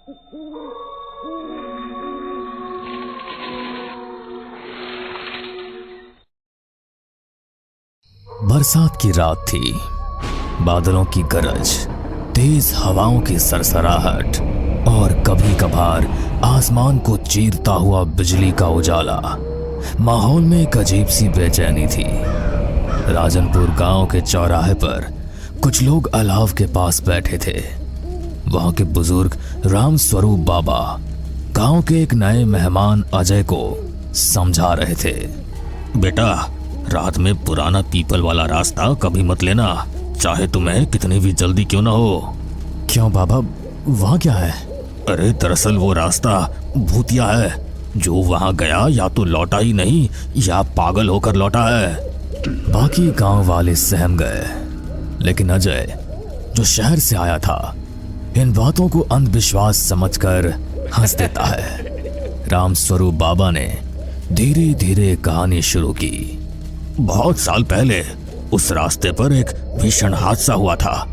बरसात की रात थी। बादलों की गरज, तेज हवाओं की सरसराहट और कभी कभार आसमान को चीरता हुआ बिजली का उजाला। माहौल में एक अजीब सी बेचैनी थी। राजनपुर गांव के चौराहे पर कुछ लोग अलाव के पास बैठे थे। वहां के बुजुर्ग राम स्वरूप बाबा गांव के एक नए मेहमान अजय को समझा रहे थे। बेटा, रात में पुराना पीपल वाला रास्ता कभी मत लेना, चाहे तुम्हें कितनी भी जल्दी क्यों ना हो। क्यों बाबा, वहां क्या है? अरे दरअसल वो रास्ता भूतिया है। जो वहां गया या तो लौटा ही नहीं या पागल होकर लौटा है। बाकी गांव वाले सहम गए, लेकिन अजय जो शहर से आया था इन बातों को अंधविश्वास समझकर हंस देता है। राम स्वरूप बाबा ने धीरे धीरे कहानी शुरू की। बहुत साल पहले उस रास्ते पर एक भीषण हादसा हुआ था।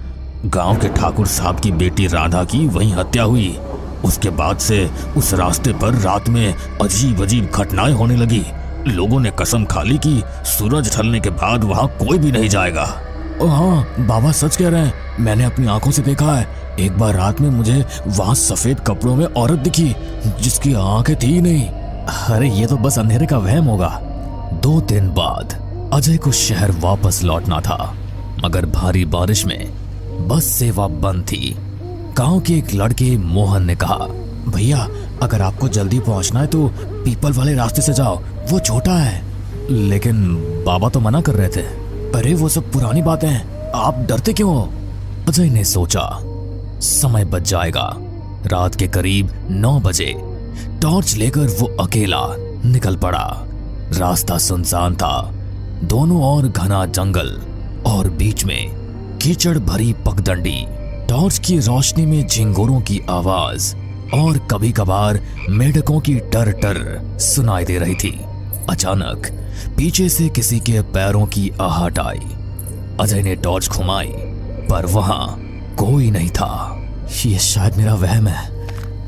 गांव के ठाकुर साहब की बेटी राधा की वहीं हत्या हुई। उसके बाद से उस रास्ते पर रात में अजीब अजीब घटनाएं होने लगी। लोगों ने कसम खा ली कि सूरज ढलने के बाद वहां कोई भी नहीं जाएगा। हाँ बाबा, सच कह रहे हैं, मैंने अपनी आंखों से देखा है। एक बार रात में मुझे वहां सफेद कपड़ों में औरत दिखी जिसकी आंखें थी ही नहीं। अरे ये तो बस अंधेरे का वहम होगा। 2 दिन बाद अजय को शहर वापस लौटना था, मगर भारी बारिश में बस सेवा बंद थी। गांव के एक लड़के मोहन ने कहा, भैया अगर आपको जल्दी पहुंचना है तो पीपल वाले रास्ते से जाओ, वो छोटा है। लेकिन बाबा तो मना कर रहे थे। अरे वो सब पुरानी बातें हैं, आप डरते क्यों हो? अजय ने सोचा समय बच जाएगा। रात के करीब 9 बजे टॉर्च लेकर वो अकेला निकल पड़ा। रास्ता सुनसान था, दोनों ओर घना जंगल और बीच में कीचड़ भरी पगडंडी। टॉर्च की रोशनी में झिंगुरों की आवाज और कभी कभार मेढकों की टर टर सुनाई दे रही थी। अचानक पीछे से किसी के पैरों की आहट आई। अजय ने टॉर्च घुमाई पर वहां कोई नहीं था। ये शायद मेरा वहम है।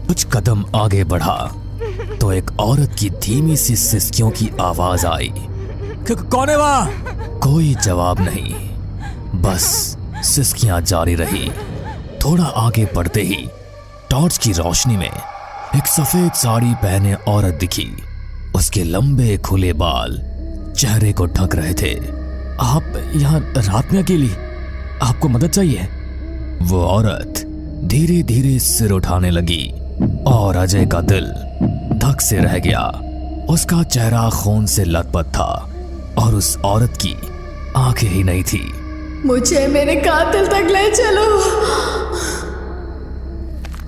कुछ कदम आगे बढ़ा तो एक औरत की धीमी सी सिसकियों की आवाज आई। कौन है वहां? कोई जवाब नहीं, बस सिसकियां जारी रही। थोड़ा आगे बढ़ते ही टॉर्च की रोशनी में एक सफेद साड़ी पहने औरत दिखी। उसके लंबे खुले बाल चेहरे को ढक रहे थे। आप यहाँ रात में अकेली? आपको मदद चाहिए? वो औरत धीरे धीरे सिर उठाने लगी और अजय का दिल धक से रह गया। उसका चेहरा खून से लथपथ था और उस औरत की आंखें ही नहीं थी। मुझे मेरे कातिल तक ले चलो।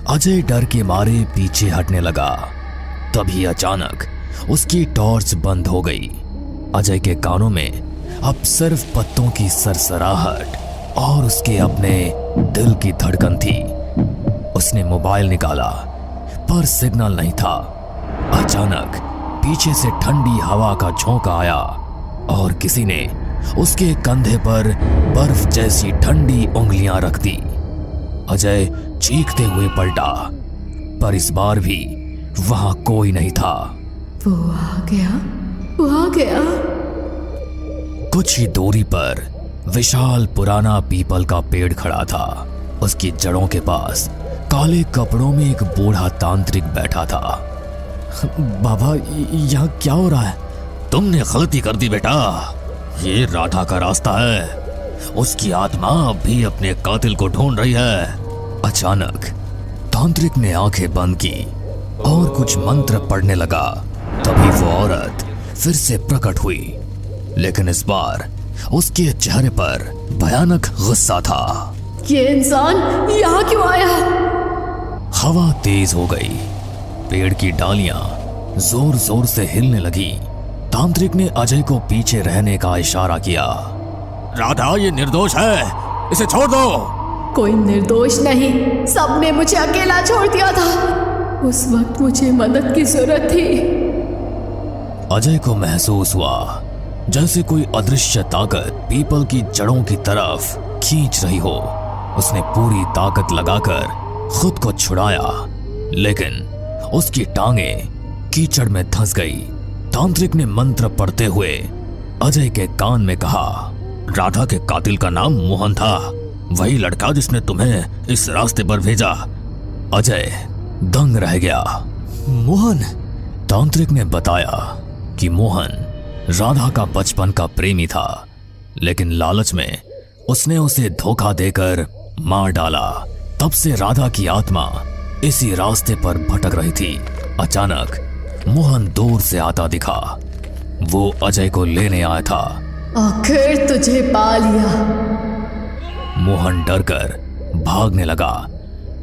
अजय डर के मारे पीछे हटने लगा। तभी अचानक उसकी टॉर्च बंद हो गई। अजय के कानों में अब सिर्फ पत्तों की सरसराहट और उसके अपने दिल की धड़कन थी। उसने मोबाइल निकाला पर सिग्नल नहीं था। अचानक पीछे से ठंडी हवा का झोंका आया और किसी ने उसके कंधे पर बर्फ जैसी ठंडी उंगलियां रख दी। अजय चीखते हुए पलटा, पर इस बार भी वहां कोई नहीं था। वो आ गया, वो आ गया। कुछ ही दूरी पर विशाल पुराना पीपल का पेड़ खड़ा था। उसकी जड़ों के पास काले कपड़ों में एक बूढ़ा तांत्रिक बैठा था। बाबा, यहाँ क्या हो रहा है? तुमने गलती कर दी बेटा। ये राधा का रास्ता है। उसकी आत्मा अब भी अपने कातिल को ढूंढ रही है। अचानक तांत्रिक ने आंखें बंद की और कुछ मंत्र पढ़ने लगा। तभी वो औरत फिर से प्रकट हुई, लेकिन इस बार उसके चेहरे पर भयानक गुस्सा था। ये इंसान यहाँ क्यों आया? हवा तेज हो गई, पेड़ की डालियां जोर जोर से हिलने लगी। तांत्रिक ने अजय को पीछे रहने का इशारा किया। राधा ये निर्दोष है, इसे छोड़ दो। कोई निर्दोष नहीं, सबने मुझे अकेला छोड़ दिया था। उस वक्त मुझे मदद की जरूरत थी। अजय को महसूस हुआ जैसे कोई अदृश्य ताकत पीपल की जड़ों की तरफ खींच रही हो। उसने पूरी ताकत लगाकर खुद को छुड़ाया लेकिन उसकी टांगें कीचड़ में धंस गई। तांत्रिक ने मंत्र पढ़ते हुए अजय के कान में कहा, राधा के कातिल का नाम मोहन था, वही लड़का जिसने तुम्हें इस रास्ते पर भेजा। अजय दंग रह गया। मोहन? तांत्रिक ने बताया कि मोहन राधा का बचपन का प्रेमी था, लेकिन लालच में उसने उसे धोखा देकर मार डाला। तब से राधा की आत्मा इसी रास्ते पर भटक रही थी। अचानक मोहन दूर से आता दिखा। वो अजय को लेने आया था। आखिर तुझे पा लिया। मोहन डरकर भागने लगा,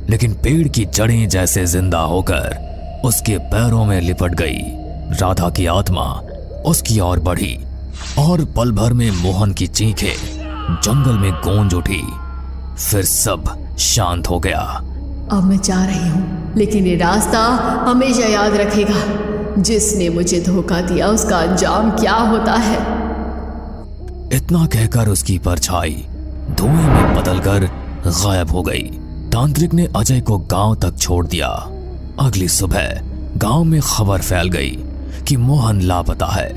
लेकिन पेड़ की जड़ें जैसे जिंदा होकर उसके पैरों में लिपट गई। राधा की आत्मा उसकी ओर बढ़ी और पल भर में मोहन की चीखें जंगल में गूंज उठी। फिर सब शांत हो गया। अब मैं जा रही हूँ, लेकिन ये रास्ता हमेशा याद रखेगा। जिसने मुझे धोखा दिया उसका अंजाम क्या होता है। इतना कहकर उसकी परछाई धुएं में बदलकर गायब हो गई। तांत्रिक ने अजय को गांव तक छोड़ दिया। अगली सुबह गांव में खबर फैल गई कि मोहन लापता है।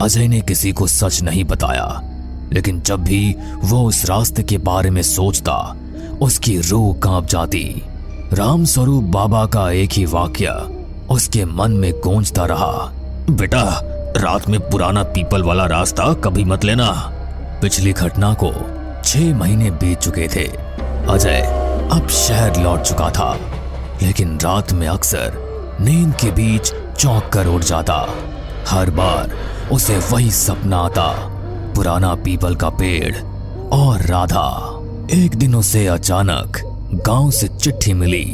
अजय ने किसी को सच नहीं बताया, लेकिन जब भी वो उस रास्ते के बारे में सोचता उसकी रूह कांप जाती। राम स्वरूप बाबा का एक ही वाक्य उसके मन में गूंजता रहा, बेटा, रात में पुराना पीपल वाला रास्ता कभी मत लेना। पिछली घटना को 6 महीने बीत चुके थे। अजय अब शहर लौट चुका था, लेकिन रात में अक्सर नींद के बीच चौंक कर उठ जाता। हर बार उसे वही सपना आता, पुराना पीपल का पेड़ और राधा। एक दिन उसे अचानक गांव से चिट्ठी मिली।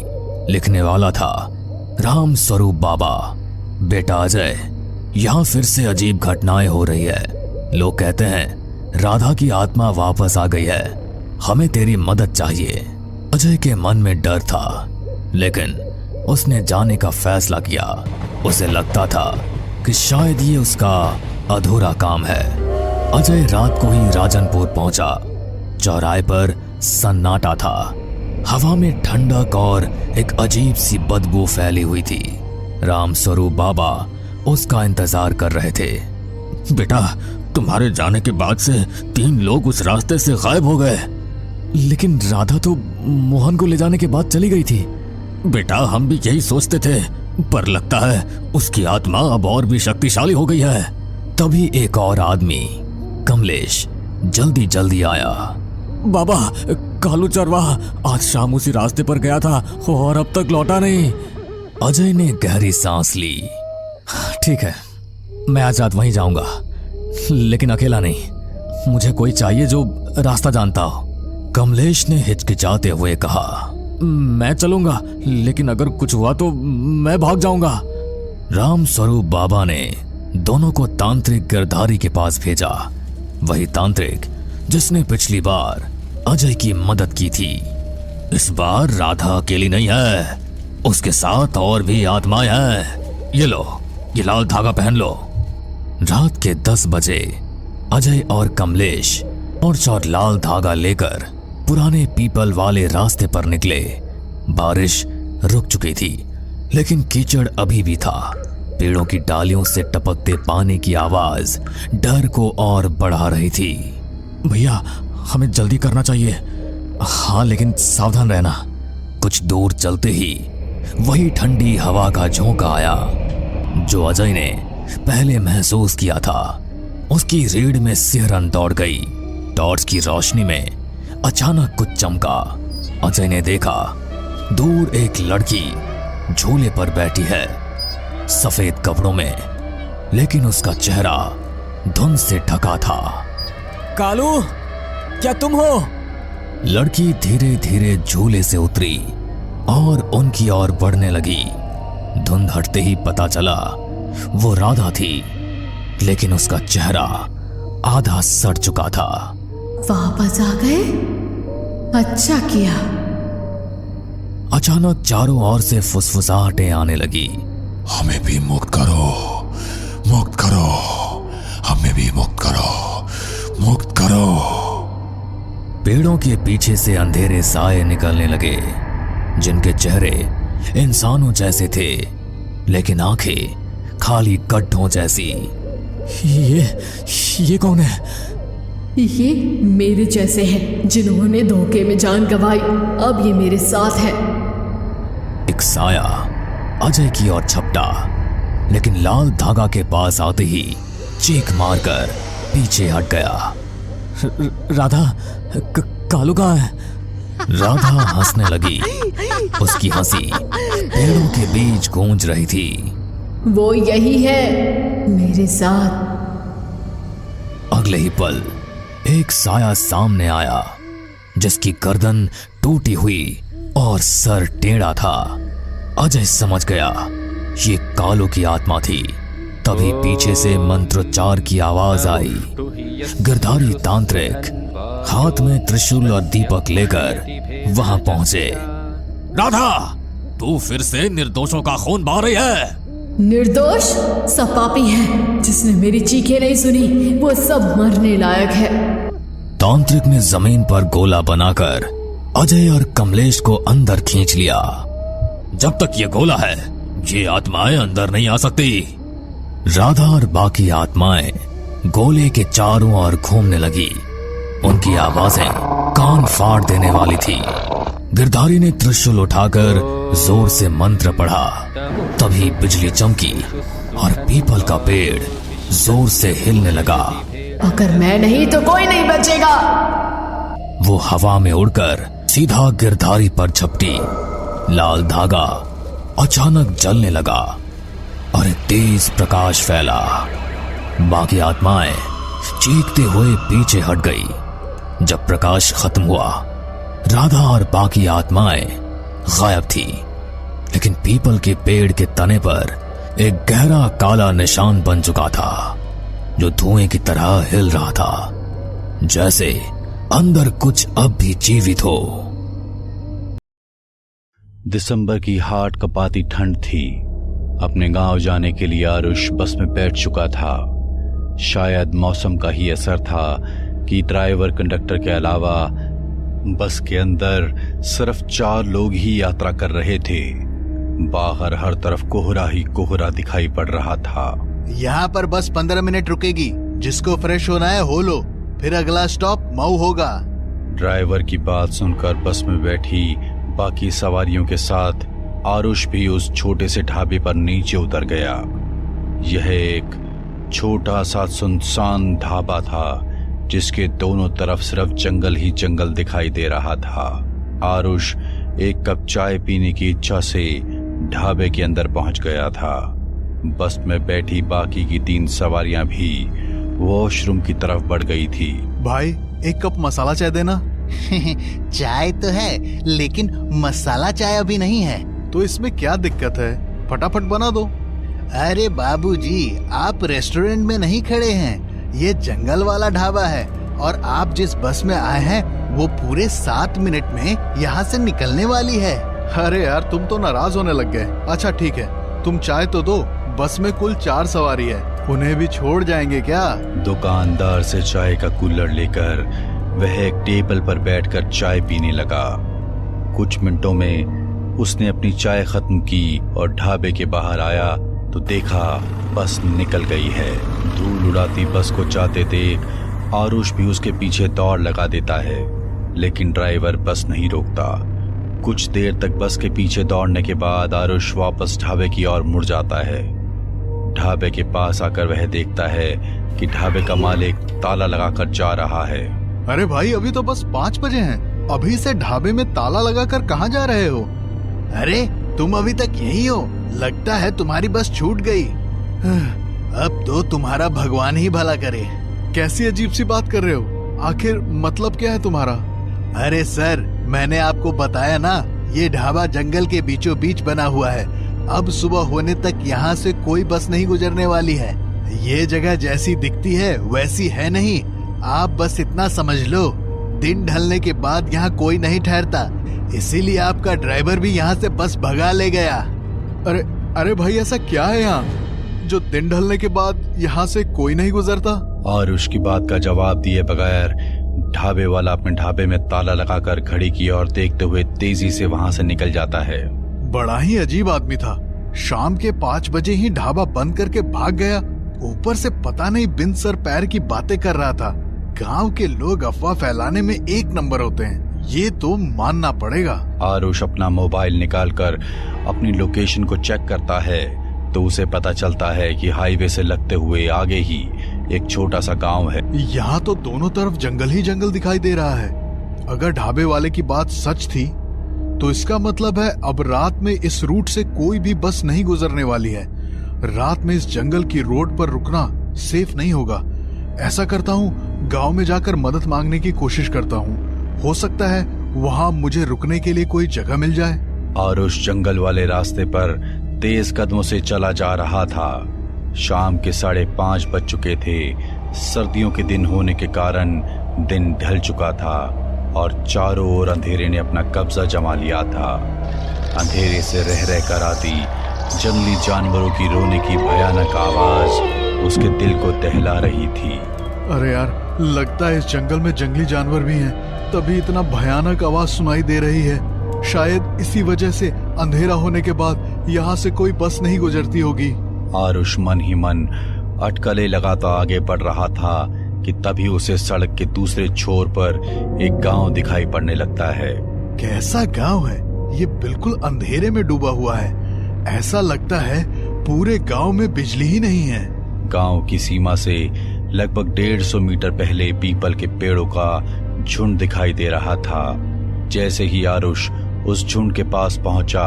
लिखने वाला था राम स्वरूप बाबा। बेटा अजय, यहाँ फिर से अजीब घटनाएं हो रही है। लोग कहते हैं राधा की आत्मा वापस आ गई है। हमें तेरी मदद चाहिए। अजय के मन में डर था, लेकिन उसने जाने का फैसला किया। उसे लगता था कि शायद ये उसका अधूरा काम है। अजय रात को ही राजनपुर पहुंचा। चौराहे पर सन्नाटा था। हवा में ठंडक और एक अजीब सी बदबू फैली हुई थी। राम स्वरूप बाबा उसका इंतजार कर रहे थे। बेटा, तुम्हारे जाने के बाद से 3 लोग उस रास्ते से गायब हो गए। लेकिन राधा तो मोहन को ले जाने के बाद चली गई थी। बेटा, हम भी यही सोचते थे, पर लगता है उसकी आत्मा अब और भी शक्तिशाली हो गई है। तभी एक और आदमी, कमलेश, जल्दी जल्दी आया। बाबा, कालू चरवाहा आज शाम उसी रास्ते पर गया था और अब तक लौटा नहीं। अजय ने गहरी सांस ली। ठीक है, मैं आज रात वहीं जाऊंगा, लेकिन अकेला नहीं। मुझे कोई चाहिए जो रास्ता जानता हो। कमलेश ने हिचकिचाते हुए कहा, मैं चलूंगा, लेकिन अगर कुछ हुआ तो मैं भाग जाऊंगा। राम स्वरूप बाबा ने दोनों को तांत्रिक गिरधारी के पास भेजा। वही तांत्रिक जिसने पिछली बार अजय की मदद की थी। इस बार राधा अकेली नहीं है, उसके साथ और भी आत्माएं हैं। ये लो, ये लाल धागा पहन लो। रात के 10 बजे अजय और कमलेश और लाल धागा लेकर पुराने पीपल वाले रास्ते पर निकले। बारिश रुक चुकी थी, लेकिन कीचड़ अभी भी था। पेड़ों की डालियों से टपकते पानी की आवाज डर को और बढ़ा रही थी। भैया, हमें जल्दी करना चाहिए। हाँ, लेकिन सावधान रहना। कुछ दूर चलते ही वही ठंडी हवा का झोंका आया जो अजय ने पहले महसूस किया था। उसकी रीढ़ में सिहरन दौड़ गई। टॉर्च की रोशनी में अचानक कुछ चमका। अजय ने देखा दूर एक लड़की झूले पर बैठी है, सफेद कपड़ों में, लेकिन उसका चेहरा धुंध से ढका था। कालू, क्या तुम हो? लड़की धीरे धीरे झूले से उतरी और उनकी ओर बढ़ने लगी। धुंध हटते ही पता चला वो राधा थी, लेकिन उसका चेहरा आधा सड़ चुका था। वापस आ गए? अच्छा किया। अचानक चारों ओर से फुसफुसाहटें आने लगी। हमें भी मुक्त करो, मुक्त करो, हमें भी मुक्त करो, मुक्त करो। पेड़ों के पीछे से अंधेरे साए निकलने लगे, जिनके चेहरे इंसानों जैसे थे, लेकिन आंखें खाली गड्ढों जैसी। ये कौन है? ये मेरे जैसे हैं जिन्होंने धोखे में जान गंवाई। अब ये मेरे साथ है। एक साया अजय की ओर झपटा, लेकिन लाल धागा के पास आते ही चीख मारकर पीछे हट गया। राधा, कालू कहाँ है? राधा हंसने लगी। उसकी हंसी पेड़ों के बीच गूंज रही थी। वो यही है मेरे साथ। अगले ही पल एक साया सामने आया, जिसकी गर्दन टूटी हुई और सर टेढ़ा था। अजय समझ गया ये कालू की आत्मा थी। तभी पीछे से मंत्रोच्चार की आवाज आई। गिरधारी तांत्रिक हाथ में त्रिशूल और दीपक लेकर वहां पहुंचे। राधा, तू फिर से निर्दोषों का खून बहा रही है। निर्दोष सब पापी है। जिसने मेरी चीखें नहीं सुनी वो सब मरने लायक है। तांत्रिक ने जमीन पर गोला बनाकर अजय और कमलेश को अंदर खींच लिया। जब तक ये गोला है, ये आत्माएं अंदर नहीं आ सकती। राधा और बाकी आत्माएं गोले के चारों ओर घूमने लगी। उनकी आवाजें कान फाड़ देने वाली थी। गिरधारी ने त्रिशूल उठाकर जोर से मंत्र पढ़ा। तभी बिजली चमकी और पीपल का पेड़ जोर से हिलने लगा। अगर मैं नहीं तो कोई नहीं बचेगा। वो हवा में उड़कर सीधा गिरधारी पर झपटी। लाल धागा अचानक जलने लगा और एक तेज प्रकाश फैला। बाकी आत्माएं चीखते हुए पीछे हट गई। जब प्रकाश खत्म हुआ, राधा और बाकी आत्माएं गायब थी, लेकिन पीपल के पेड़ के तने पर एक गहरा काला निशान बन चुका था, जो धुएं की तरह हिल रहा था, जैसे अंदर कुछ अब भी जीवित हो। दिसंबर की हाड़ कपाती ठंड थी। अपने गांव जाने के लिए आरुष बस में बैठ चुका था। शायद मौसम का ही असर था कि ड्राइवर कंडक्टर के अलावा बस के अंदर सिर्फ 4 लोग ही यात्रा कर रहे थे। बाहर हर तरफ कोहरा ही कोहरा दिखाई पड़ रहा था। यहाँ पर बस 15 मिनट रुकेगी। जिसको फ्रेश होना है हो लो, फिर अगला स्टॉप मऊ होगा। ड्राइवर की बात सुनकर बस में बैठी बाकी सवारियों के साथ आरुष भी उस छोटे से ढाबे पर नीचे उतर गया। यह एक छोटा सा सुनसान ढाबा था, जिसके दोनों तरफ सिर्फ जंगल ही जंगल दिखाई दे रहा था। आरुष एक कप चाय पीने की इच्छा से ढाबे के अंदर पहुंच गया था। बस में बैठी बाकी की 3 सवारियां भी वॉशरूम की तरफ बढ़ गई थी। भाई, एक कप मसाला चाय देना। चाय तो है, लेकिन मसाला चाय अभी नहीं है। तो इसमें क्या दिक्कत है? फटाफट बना दो। अरे बाबूजी, आप रेस्टोरेंट में नहीं खड़े हैं। ये जंगल वाला ढाबा है और आप जिस बस में आए हैं वो पूरे 7 मिनट में यहाँ से निकलने वाली है। अरे यार, तुम तो नाराज होने लग गए। अच्छा ठीक है, तुम चाय तो दो। बस में कुल 4 सवारी है, उन्हें भी छोड़ जाएंगे क्या? दुकानदार से चाय का कूलर लेकर वह एक टेबल पर बैठकर चाय पीने लगा। कुछ मिनटों में उसने अपनी चाय खत्म की और ढाबे के बाहर आया तो देखा बस निकल गई है। धूल उड़ाती बस को जाते देख आरुष भी उसके पीछे दौड़ लगा देता है, लेकिन ड्राइवर बस नहीं रोकता। कुछ देर तक बस के पीछे दौड़ने के बाद आरुष वापस ढाबे की ओर मुड़ जाता है। ढाबे के पास आकर वह देखता है कि ढाबे का मालिक ताला लगाकर जा रहा है। अरे भाई, अभी तो बस 5 बजे हैं। अभी से ढाबे में ताला लगाकर कहाँ जा रहे हो? अरे तुम अभी तक यही हो? लगता है तुम्हारी बस छूट गई। अब तो तुम्हारा भगवान ही भला करे। कैसी अजीब सी बात कर रहे हो? आखिर मतलब क्या है तुम्हारा? अरे सर, मैंने आपको बताया ना, ये ढाबा जंगल के बीचों बीच बना हुआ है। अब सुबह होने तक यहाँ से कोई बस नहीं गुजरने वाली है। ये जगह जैसी दिखती है वैसी है नहीं। आप बस इतना समझ लो, दिन ढलने के बाद यहाँ कोई नहीं ठहरता, इसीलिए आपका ड्राइवर भी यहाँ से बस भगा ले गया। अरे भाई, ऐसा क्या है यहाँ जो दिन ढलने के बाद यहाँ से कोई नहीं गुजरता? और उसकी बात का जवाब दिए बगैर ढाबे वाला अपने ढाबे में ताला लगाकर घड़ी की ओर देखते हुए तेजी से वहां से निकल जाता है। बड़ा ही अजीब आदमी था। शाम के 5 बजे ही ढाबा बंद करके भाग गया। ऊपर से पता नहीं बिन सर पैर की बातें कर रहा था। गांव के लोग अफवाह फैलाने में 1 नंबर होते हैं, ये तो मानना पड़ेगा। आरुष अपना मोबाइल निकालकर अपनी लोकेशन को चेक करता है तो उसे पता चलता है कि हाईवे से लगते हुए आगे ही एक छोटा सा गांव है। यहाँ तो दोनों तरफ जंगल ही जंगल दिखाई दे रहा है। अगर ढाबे वाले की बात सच थी तो इसका मतलब है अब रात में इस रूट से कोई भी बस नहीं गुजरने वाली है। रात में इस जंगल की रोड पर रुकना सेफ नहीं होगा। ऐसा करता हूँ, गांव में जाकर मदद मांगने की कोशिश करता हूँ। हो सकता है वहाँ मुझे रुकने के लिए कोई जगह मिल जाए। आरुष जंगल वाले रास्ते पर तेज कदमों से चला जा रहा था। शाम के 5:30 बज चुके थे। सर्दियों के दिन होने के कारण दिन ढल चुका था और चारों ओर अंधेरे ने अपना कब्जा जमा लिया था। अंधेरे से रह रहकर आती जंगली जानवरों की रोने की भयानक आवाज उसके दिल को दहला रही थी। अरे यार, लगता है इस जंगल में जंगली जानवर भी हैं, तभी इतना भयानक आवाज सुनाई दे रही है। शायद इसी वजह से अंधेरा होने के बाद यहाँ से कोई बस नहीं गुजरती होगी। आरुष मन ही मन अटकलें लगाता आगे बढ़ रहा था कि तभी उसे सड़क के दूसरे छोर पर एक गांव दिखाई पड़ने लगता है। कैसा गांव है ये? बिल्कुल अंधेरे में डूबा हुआ है। ऐसा लगता है पूरे गांव में बिजली ही नहीं है। गांव की सीमा से लगभग 150 मीटर पहले पीपल के पेड़ों का झुंड दिखाई दे रहा था। जैसे ही आरुष उस झुंड के पास पहुंचा,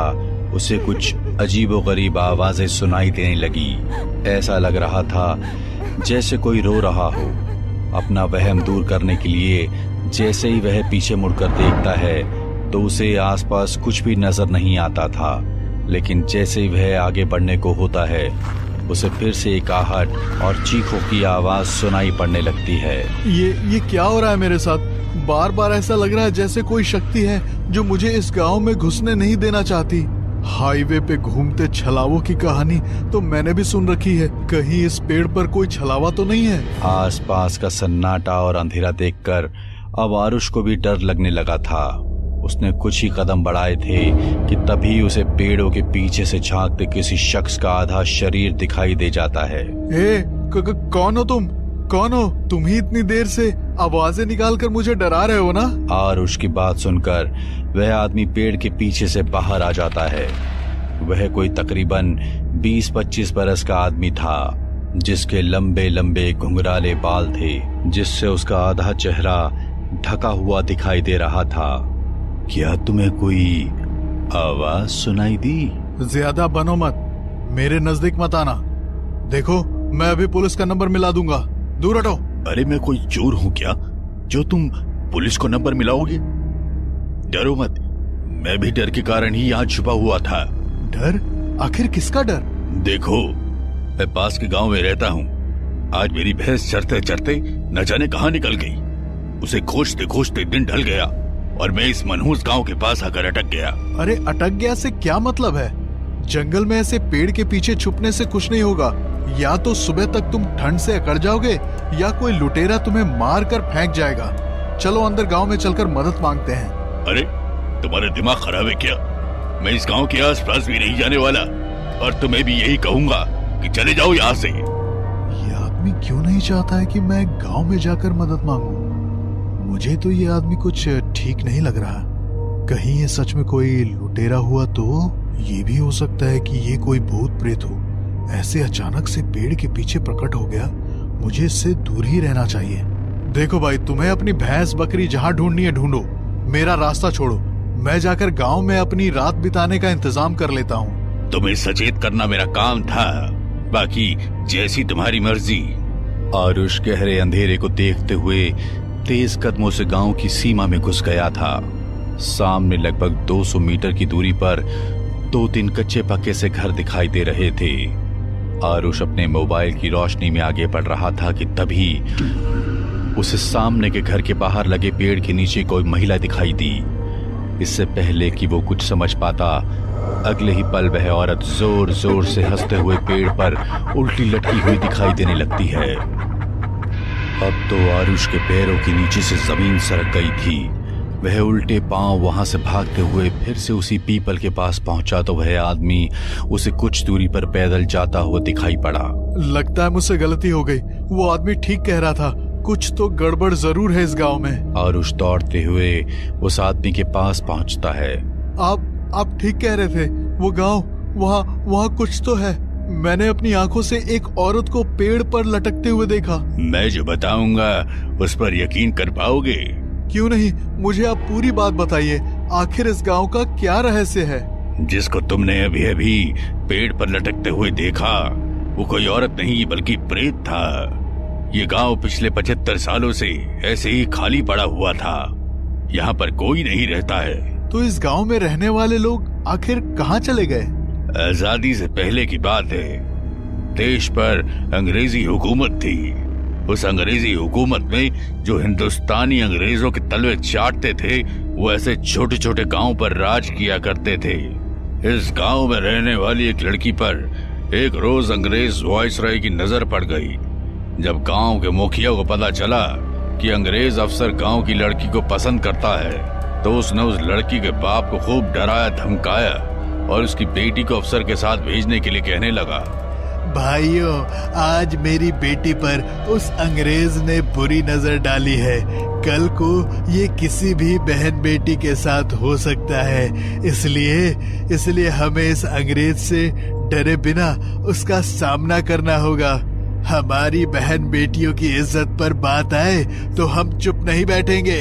उसे कुछ अजीबोगरीब आवाजें सुनाई देने लगी। ऐसा लग रहा था जैसे कोई रो रहा हो। अपना वहम दूर करने के लिए जैसे ही वह पीछे मुड़कर देखता है तो उसे आसपास कुछ भी नजर नहीं आता था। लेकिन जैसे ही वह आगे बढ़ने को होता है, उसे फिर से एक आहट और चीखों की आवाज सुनाई पड़ने लगती है। ये क्या हो रहा है मेरे साथ? बार बार ऐसा लग रहा है जैसे कोई शक्ति है जो मुझे इस गांव में घुसने नहीं देना चाहती। हाईवे पे घूमते छलावों की कहानी तो मैंने भी सुन रखी है। कहीं इस पेड़ पर कोई छलावा तो नहीं है? आसपास का सन्नाटा और अंधेरा देखकर अब आरुष को भी डर लगने लगा था। उसने कुछ ही कदम बढ़ाए थे कि तभी उसे पेड़ों के पीछे से झांकते किसी शख्स का आधा शरीर दिखाई दे जाता है। कौन हो तुम? कौन हो तुम? ही इतनी देर से आवाजें निकालकर मुझे डरा रहे हो ना? आरुष की बात सुनकर वह आदमी पेड़ के पीछे से बाहर आ जाता है। वह कोई तकरीबन 20-25 बरस का आदमी था, जिसके लंबे लंबे घुंघराले बाल थे, जिससे उसका आधा चेहरा ढका हुआ दिखाई दे रहा था। क्या तुम्हें कोई आवाज सुनाई दी? ज्यादा बनो मत, मेरे नजदीक मत आना। देखो, मैं अभी पुलिस का नंबर मिला दूंगा, दूर हटो। अरे मैं कोई चोर हूँ क्या जो तुम पुलिस को नंबर मिलाओगे? डरो मत, मैं भी डर के कारण ही यहाँ छुपा हुआ था। डर? आखिर किसका डर? देखो, मैं पास के गांव में रहता हूँ। आज मेरी भैंस चरते चरते न जाने कहाँ निकल गई। उसे खोजते खोजते दिन ढल गया और मैं इस मनहूस गांव के पास आकर अटक गया। अरे अटक गया से क्या मतलब है? जंगल में ऐसे पेड़ के पीछे छुपने से कुछ नहीं होगा। या तो सुबह तक तुम ठंड से अकड़ जाओगे या कोई लुटेरा तुम्हें मार कर फेंक जाएगा। चलो अंदर गांव में चलकर मदद मांगते हैं। अरे तुम्हारा दिमाग खराब है क्या? मैं इस गांव के आसपास भी नहीं जाने वाला और तुम्हें भी यही कहूंगा कि चले जाओ यहाँ से। ये आदमी क्यों नहीं चाहता है कि मैं गांव में जाकर मदद मांगूं? मुझे तो ये आदमी कुछ ठीक नहीं लग रहा। कहीं ये सच में कोई लुटेरा हुआ तो? ये भी हो सकता है कि ये कोई भूत प्रेत हो। ऐसे अचानक से पेड़ के पीछे प्रकट हो गया, मुझे इससे दूर ही रहना चाहिए। देखो भाई, तुम्हें अपनी भैंस बकरी जहाँ ढूंढनी है ढूंढो, मेरा रास्ता छोड़ो। मैं जाकर गांव में अपनी रात बिताने का इंतजाम कर लेता हूँ। तुम्हें सचेत करना मेरा काम था, बाकी जैसी तुम्हारी मर्जी। आरुष गहरे अंधेरे को देखते हुए तेज कदमों से गांव की सीमा में घुस गया था। सामने लगभग 200 मीटर की दूरी पर 2-3 कच्चे पक्के से घर दिखाई दे रहे थे। आरुष अपने मोबाइल की रोशनी में आगे बढ़ रहा था कि तभी उसे सामने के घर के बाहर लगे पेड़ के नीचे कोई महिला दिखाई दी। इससे पहले कि वो कुछ समझ पाता, अगले ही पल वह औरत जोर जोर से हंसते हुए पेड़ पर उल्टी लटकी हुई दिखाई देने लगती है। अब तो आरुष के पैरों के नीचे से जमीन सरक गई थी। वह उल्टे पांव वहां से भागते हुए फिर से उसी पीपल के पास पहुंचा तो वह आदमी उसे कुछ दूरी पर पैदल जाता हुआ दिखाई पड़ा। लगता है मुझसे गलती हो गई, वो आदमी ठीक कह रहा था, कुछ तो गड़बड़ जरूर है इस गांव में। आरुष दौड़ते हुए उस आदमी के पास पहुंचता है। आप ठीक कह रहे थे, वो गांव, वहाँ कुछ तो है। मैंने अपनी आंखों से एक औरत को पेड़ पर लटकते हुए देखा। मैं जो बताऊंगा उस पर यकीन कर पाओगे? क्यों नहीं, मुझे आप पूरी बात बताइए, आखिर इस गांव का क्या रहस्य है? जिसको तुमने अभी अभी पेड़ पर लटकते हुए देखा वो कोई औरत नहीं बल्कि प्रेत था। ये गांव पिछले 75 सालों से ऐसे ही खाली पड़ा हुआ था, यहाँ पर कोई नहीं रहता है। तो इस गांव में रहने वाले लोग आखिर कहाँ चले गए? आजादी से पहले की बात है, देश पर अंग्रेजी हुकूमत थी। उस अंग्रेजी हुकूमत में जो हिंदुस्तानी अंग्रेजों के तलवे चाटते थे वो ऐसे छोटे छोटे गांव पर राज किया करते थे। इस गांव में रहने वाली एक लड़की पर एक रोज अंग्रेज वायसराय की नजर पड़ गई। जब गांव के मुखिया को पता चला कि अंग्रेज अफसर गांव की लड़की को पसंद करता है तो उसने उस लड़की के बाप को खूब डराया धमकाया और उसकी बेटी को अफसर के साथ भेजने के लिए कहने लगा। भाइयों, आज मेरी बेटी पर उस अंग्रेज ने बुरी नजर डाली है, कल को ये किसी भी बहन बेटी के साथ हो सकता है, इसलिए हमें इस अंग्रेज से डरे बिना उसका सामना करना होगा। हमारी बहन बेटियों की इज्जत पर बात आए तो हम चुप नहीं बैठेंगे।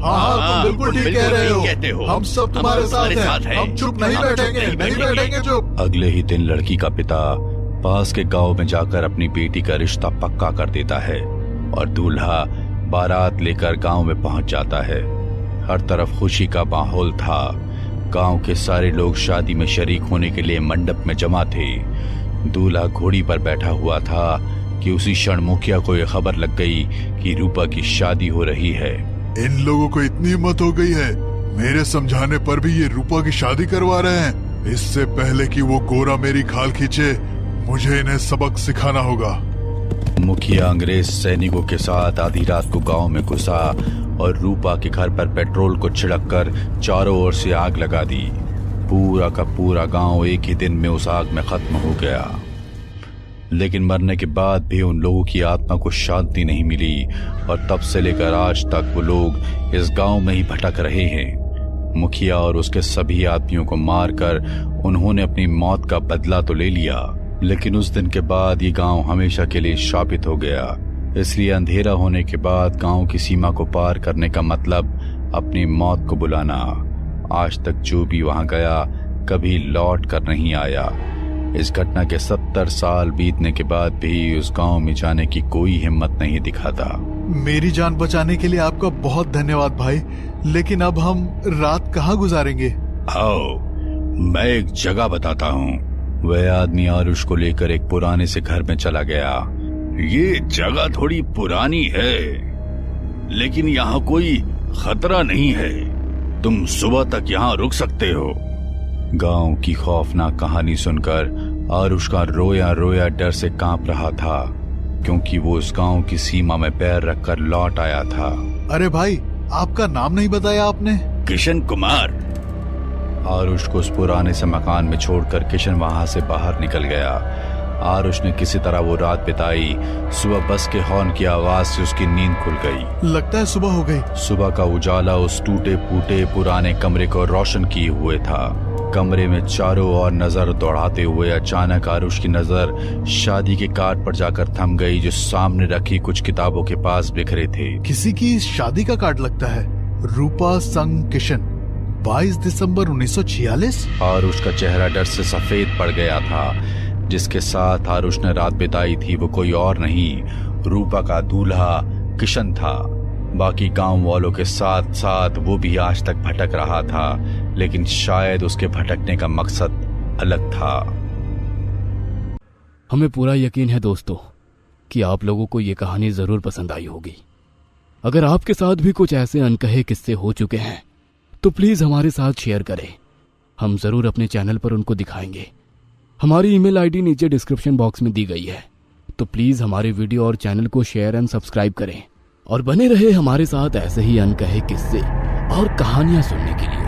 हाँ, तुम बिल्कुल ठीक कह रहे हो। हम सब तुम्हारे साथ हैं। हम चुप नहीं बैठेंगे चुप। अगले ही दिन लड़की का पिता पास के गांव में जाकर अपनी बेटी का रिश्ता पक्का कर देता है और दूल्हा बारात लेकर गांव में पहुंच जाता है। हर तरफ खुशी का माहौल था। गांव के सारे लोग शादी में शरीक होने के लिए मंडप में जमा थे। दूल्हा घोड़ी पर बैठा हुआ था कि उसी क्षण मुखिया को यह खबर लग गई कि रूपा की शादी हो रही है। इन लोगों को इतनी हिम्मत हो गई है, मेरे समझाने पर भी ये रूपा की शादी करवा रहे हैं। इससे पहले कि वो गोरा मेरी खाल खींचे, मुझे इन्हें सबक सिखाना होगा। मुखिया अंग्रेज सैनिकों के साथ आधी रात को गांव में घुसा और रूपा के घर पर पेट्रोल को छिड़ककर चारों ओर से आग लगा दी। पूरा का पूरा गांव एक ही दिन में उस आग में खत्म हो गया। लेकिन मरने के बाद भी उन लोगों की आत्मा को शांति नहीं मिली और तब से लेकर आज तक वो लोग इस गांव में ही भटक रहे हैं। मुखिया और उसके सभी आदमियों को मारकर उन्होंने अपनी मौत का बदला तो ले लिया, लेकिन उस दिन के बाद ये गांव हमेशा के लिए शापित हो गया। इसलिए अंधेरा होने के बाद गांव की सीमा को पार करने का मतलब अपनी मौत को बुलाना। आज तक जो भी वहां गया कभी लौट कर नहीं आया। इस घटना के 70 साल बीतने के बाद भी उस गांव में जाने की कोई हिम्मत नहीं दिखाता। मेरी जान बचाने के लिए आपका बहुत धन्यवाद भाई, लेकिन अब हम रात कहाँ गुजारेंगे? आओ, मैं एक जगह बताता हूँ। वह आदमी आरुष को लेकर एक पुराने से घर में चला गया। ये जगह थोड़ी पुरानी है, लेकिन यहाँ कोई खतरा नहीं है। तुम सुबह तक यहाँ रुक सकते हो। गांव की खौफनाक कहानी सुनकर आरुष का रोया रोया डर से कांप रहा था, क्योंकि वो उस गांव की सीमा में पैर रखकर लौट आया था। अरे भाई, आपका नाम नहीं बताया आपने? किशन कुमार। आरुष को उस पुराने से मकान में छोड़कर किशन वहां से बाहर निकल गया। आरुष ने किसी तरह वो रात बिताई। सुबह बस के हॉर्न की आवाज से उसकी नींद खुल गई। लगता है सुबह हो गई। सुबह का उजाला उस टूटे फूटे पुराने कमरे को रोशन किए हुए था। कमरे में चारों ओर नजर दौड़ाते हुए अचानक आरुष की नजर शादी के कार्ड पर जाकर थम गई, जो सामने रखी कुछ किताबों के पास बिखरे थे। किसी की शादी का कार्ड लगता है। रूपा संग किशन, 22 दिसंबर 1946। आरुष का चेहरा डर से सफेद पड़ गया था। जिसके साथ आरुष ने रात बिताई थी वो कोई और नहीं, रूपा का दूल्हा किशन था। बाकी गांव वालों के साथ साथ वो भी आज तक भटक रहा था, लेकिन शायद उसके भटकने का मकसद अलग था। हमें पूरा यकीन है दोस्तों कि आप लोगों को ये कहानी जरूर पसंद आई होगी। अगर आपके साथ भी कुछ ऐसे अनकहे किस्से हो चुके हैं तो प्लीज हमारे साथ शेयर करें। हम जरूर अपने चैनल पर उनको दिखाएंगे। हमारी ईमेल आईडी नीचे डिस्क्रिप्शन बॉक्स में दी गई है, तो प्लीज हमारे वीडियो और चैनल को शेयर एंड सब्सक्राइब करें और बने रहे हमारे साथ ऐसे ही अनकहे किस्से और कहानियां सुनने के लिए